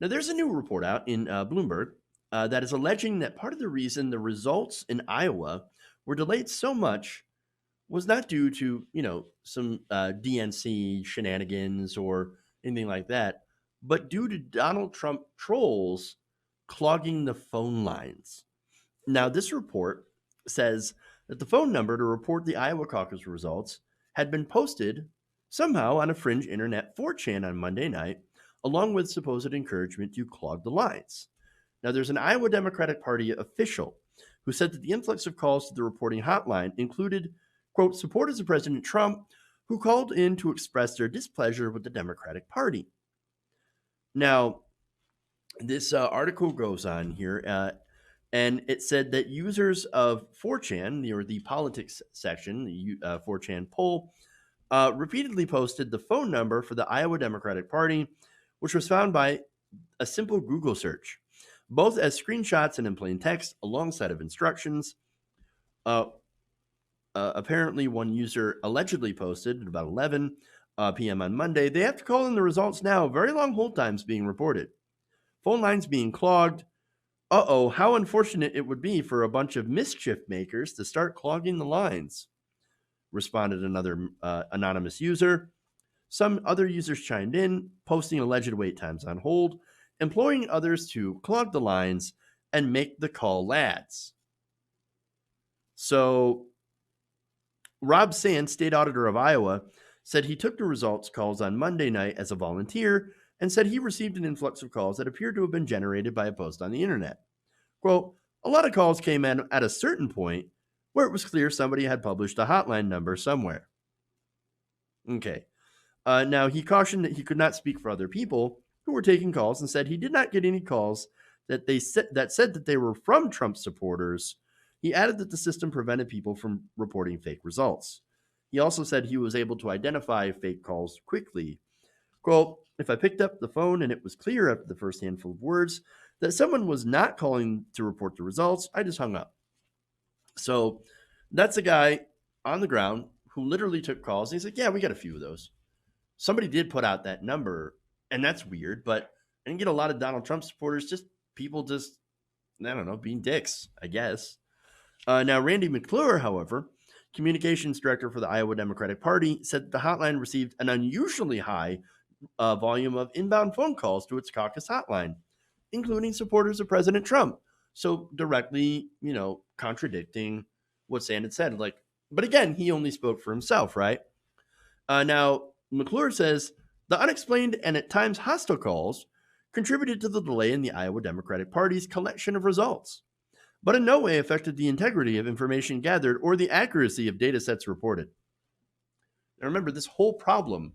Now, there's a new report out in Bloomberg that is alleging that part of the reason the results in Iowa were delayed so much was not due to, some DNC shenanigans or anything like that, but due to Donald Trump trolls clogging the phone lines. Now, this report says that the phone number to report the Iowa caucus results had been posted somehow on a fringe internet 4chan on Monday night, along with supposed encouragement to clog the lines. Now, there's an Iowa Democratic Party official who said that the influx of calls to the reporting hotline included, quote, supporters of President Trump who called in to express their displeasure with the Democratic Party. Now, this article goes on here, and it said that users of 4chan, or the politics section, the 4chan poll, repeatedly posted the phone number for the Iowa Democratic Party, which was found by a simple Google search, both as screenshots and in plain text, alongside of instructions. Uh, Apparently, one user allegedly posted at about 11 p.m. on Monday, they have to call in the results now. Very long hold times being reported. Phone lines being clogged. Uh-oh, how unfortunate it would be for a bunch of mischief makers to start clogging the lines, responded another anonymous user. Some other users chimed in, posting alleged wait times on hold, imploring others to clog the lines and make the call lads. So, Rob Sands, state auditor of Iowa, said he took the results calls on Monday night as a volunteer and said he received an influx of calls that appeared to have been generated by a post on the internet. Quote, a lot of calls came in at a certain point where it was clear somebody had published a hotline number somewhere. Okay. Now, he cautioned that he could not speak for other people who were taking calls and said he did not get any calls that said that they were from Trump supporters. He added that the system prevented people from reporting fake results. He also said he was able to identify fake calls quickly. Quote, if I picked up the phone and it was clear after the first handful of words that someone was not calling to report the results, I just hung up. So that's a guy on the ground who literally took calls. And he's like, yeah, we got a few of those. Somebody did put out that number, and that's weird, but I didn't get a lot of Donald Trump supporters, just people just, I don't know, being dicks, I guess. Now, Randy McClure, however, communications director for the Iowa Democratic Party, said the hotline received an unusually high volume of inbound phone calls to its caucus hotline, including supporters of President Trump. So directly, contradicting what Sand had said. But again, he only spoke for himself, right? Now, McClure says the unexplained and at times hostile calls contributed to the delay in the Iowa Democratic Party's collection of results, but in no way affected the integrity of information gathered or the accuracy of data sets reported. Now remember, this whole problem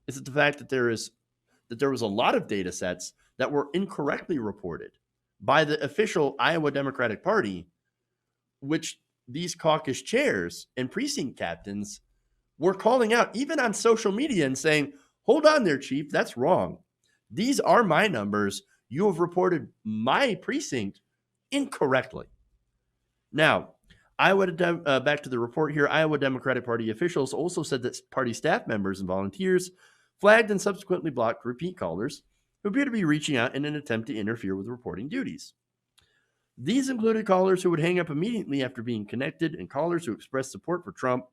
is that the fact that there was a lot of data sets that were incorrectly reported by the official Iowa Democratic Party, which these caucus chairs and precinct captains were calling out even on social media and saying, hold on there, chief, that's wrong. These are my numbers. You have reported my precinct incorrectly. Now, back to the report here. Iowa Democratic Party officials also said that party staff members and volunteers flagged and subsequently blocked repeat callers who appear to be reaching out in an attempt to interfere with reporting duties. These included callers who would hang up immediately after being connected and callers who expressed support for Trump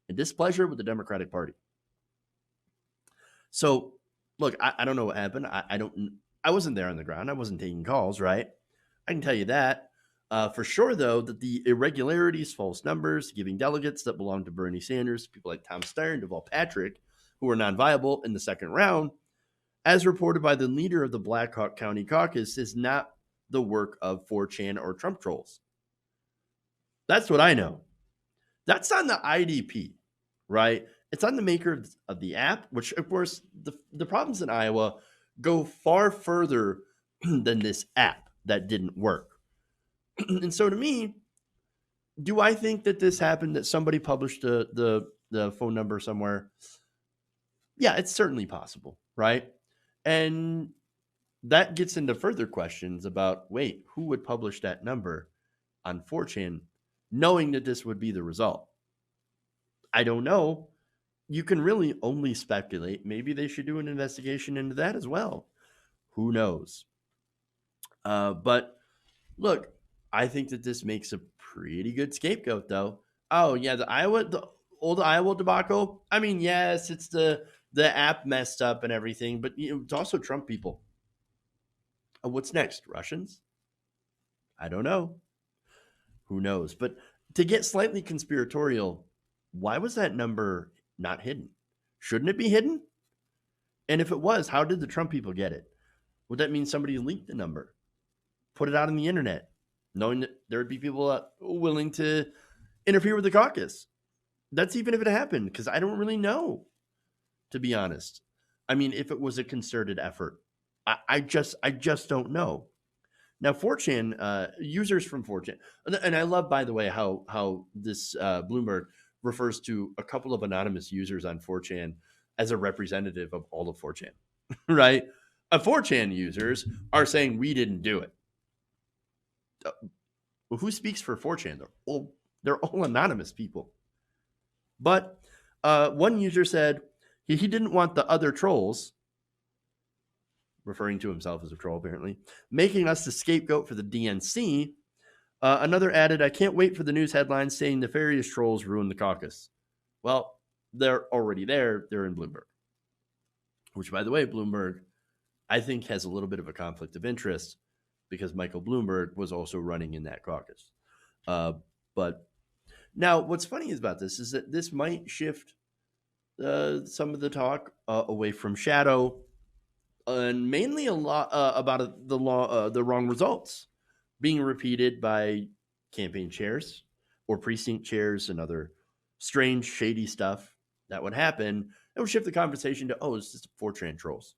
and displeasure with the Democratic Party. So, look, I don't know what happened. I wasn't there on the ground. I wasn't taking calls, right? I can tell you that. For sure, though, that the irregularities, false numbers, giving delegates that belong to Bernie Sanders, people like Tom Steyer and Deval Patrick, who were non-viable in the second round, as reported by the leader of the Blackhawk County caucus, is not the work of 4chan or Trump trolls. That's what I know. That's on the IDP, right? It's on the maker of the app, which, of course, the problems in Iowa go far further than this app that didn't work. And so to me, do I think that this happened, that somebody published the phone number somewhere? Yeah, it's certainly possible, right? And that gets into further questions about, wait, who would publish that number on 4chan knowing that this would be the result? I don't know. You can really only speculate. Maybe they should do an investigation into that as well. Who knows? But look, I think that this makes a pretty good scapegoat, though. Oh yeah, the old Iowa debacle. I mean, yes, it's the app messed up and everything, but it's also Trump people. What's next? Russians? I don't know. Who knows? But to get slightly conspiratorial, why was that number not hidden? Shouldn't it be hidden? And if it was, how did the Trump people get it? Would that mean somebody leaked the number, put it out on the internet, knowing that there would be people willing to interfere with the caucus? That's even if it happened, because I don't really know, to be honest. I mean, if it was a concerted effort, I just don't know. Now, 4chan users from 4chan, and I love, by the way, how this Bloomberg refers to a couple of anonymous users on 4chan as a representative of all of 4chan, right? 4chan users are saying we didn't do it. Well, who speaks for 4chan? They're all anonymous people. But one user said he didn't want the other trolls, referring to himself as a troll apparently, making us the scapegoat for the DNC. Another added, I can't wait for the news headlines saying nefarious trolls ruined the caucus. Well, they're already there. They're in Bloomberg, which, by the way, Bloomberg, I think, has a little bit of a conflict of interest because Michael Bloomberg was also running in that caucus. But now, what's funny about this is that this might shift some of the talk away from Shadow and mainly a lot about the wrong results being repeated by campaign chairs or precinct chairs and other strange, shady stuff that would happen. It would shift the conversation to, oh, it's just 4chan trolls.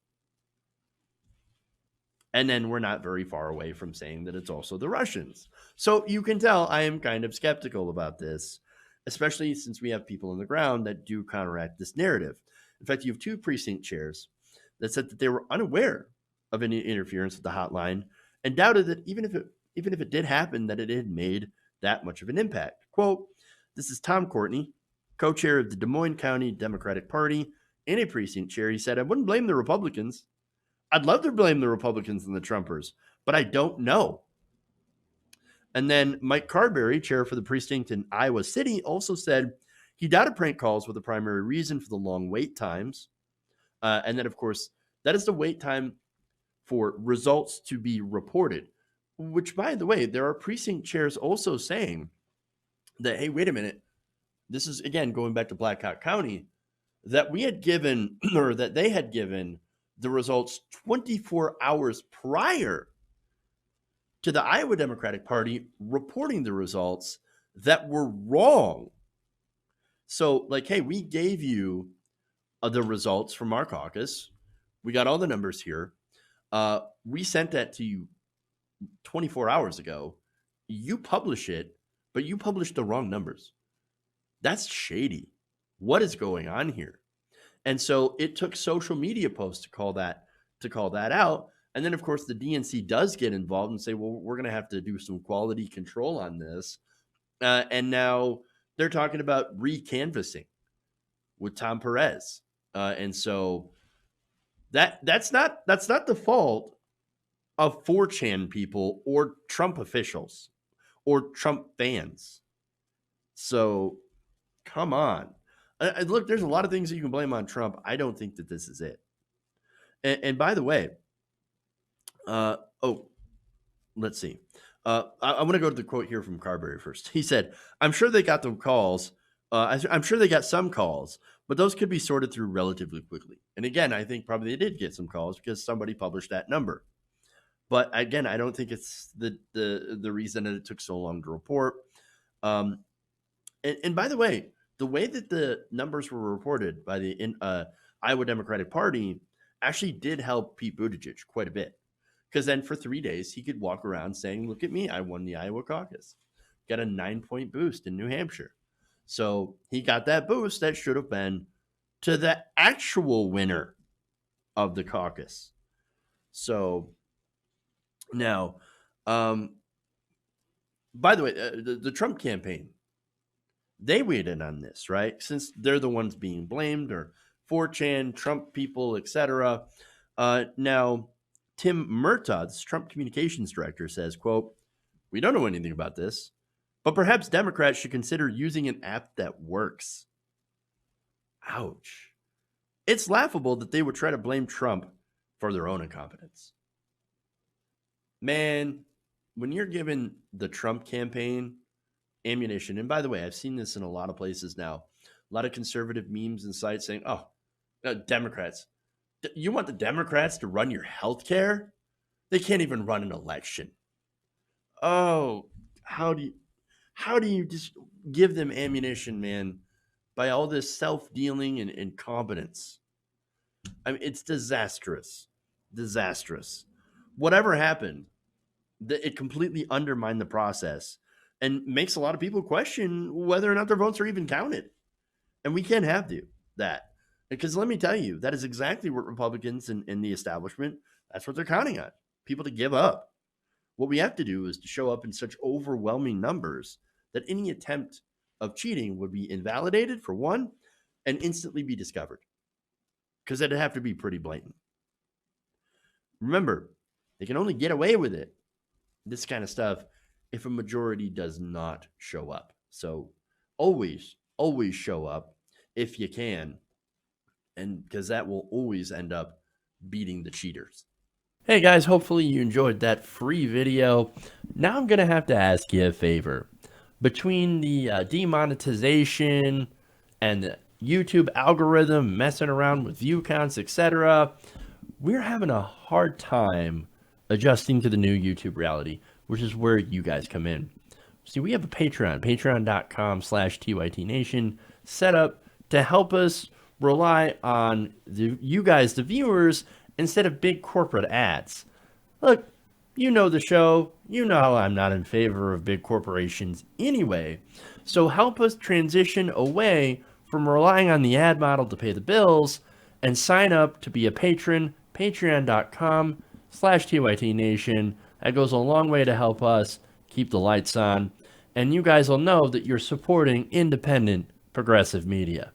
And then we're not very far away from saying that it's also the Russians. So you can tell I am kind of skeptical about this, especially since we have people on the ground that do counteract this narrative. In fact, you have two precinct chairs that said that they were unaware of any interference with the hotline and doubted that even if it did happen, that it had made that much of an impact. Quote, this is Tom Courtney, co-chair of the Des Moines County Democratic Party and a precinct chair. He said, I wouldn't blame the Republicans. I'd love to blame the Republicans and the Trumpers, but I don't know. And then Mike Carberry, chair for the precinct in Iowa City, also said he doubted prank calls were the primary reason for the long wait times. And then, of course, that is the wait time for results to be reported, which, by the way, there are precinct chairs also saying that, hey, wait a minute. This is, again, going back to Black Hawk County, that we had given, or that they had given the results 24 hours prior to the Iowa Democratic Party reporting the results that were wrong. So, like, hey, we gave you the results from our caucus. We got all the numbers here. We sent that to you 24 hours ago. You publish it, but you published the wrong numbers. That's shady. What is going on here? And so it took social media posts to call that out. And then, of course, the DNC does get involved and say, well, we're going to have to do some quality control on this. And now they're talking about recanvassing with Tom Perez. And so that's not the fault of 4chan people or Trump officials or Trump fans. So come on. Look, there's a lot of things that you can blame on Trump. I don't think that this is it. And by the way, let's see. I want to go to the quote here from Carberry first. He said, I'm sure they got them calls. I'm sure they got some calls, but those could be sorted through relatively quickly. And again, I think probably they did get some calls because somebody published that number. But again, I don't think it's the reason that it took so long to report. And by the way that the numbers were reported by the Iowa Democratic Party actually did help Pete Buttigieg quite a bit. Because then for 3 days, he could walk around saying, look at me, I won the Iowa caucus. Got a 9-point boost in New Hampshire. So he got that boost that should have been to the actual winner of the caucus. So now, by the way, the Trump campaign, they weighed in on this, right? Since they're the ones being blamed, or 4chan, Trump people, etc. Now, Tim Murtaugh, this Trump communications director, says, quote, "We don't know anything about this, but perhaps Democrats should consider using an app that works." Ouch. It's laughable that they would try to blame Trump for their own incompetence. Man, when you're giving the Trump campaign ammunition, and by the way, I've seen this in a lot of places now, a lot of conservative memes and sites saying, oh, Democrats, you want the Democrats to run your health care? They can't even run an election. Oh, how do you just give them ammunition, man, by all this self-dealing and incompetence? I mean, it's disastrous. Disastrous. Whatever happened, it completely undermined the process and makes a lot of people question whether or not their votes are even counted. And we can't have that. Because let me tell you, that is exactly what Republicans in the establishment, that's what they're counting on. People to give up. What we have to do is to show up in such overwhelming numbers that any attempt of cheating would be invalidated, for one, and instantly be discovered. Because it'd have to be pretty blatant. Remember, they can only get away with it, this kind of stuff, if a majority does not show up. So always show up if you can, and because that will always end up beating the cheaters. Hey guys, hopefully you enjoyed that free video. Now I'm going to have to ask you a favor. Between the demonetization and the YouTube algorithm messing around with view counts, etc., we're having a hard time adjusting to the new YouTube reality, which is where you guys come in. See, we have a patreon.com/TYTNation set up to help us rely on you guys, the viewers, instead of big corporate ads. Look, you know the show. You know how I'm not in favor of big corporations anyway. So help us transition away from relying on the ad model to pay the bills and sign up to be a patron, patreon.com/TYTNation. That goes a long way to help us keep the lights on. And you guys will know that you're supporting independent progressive media.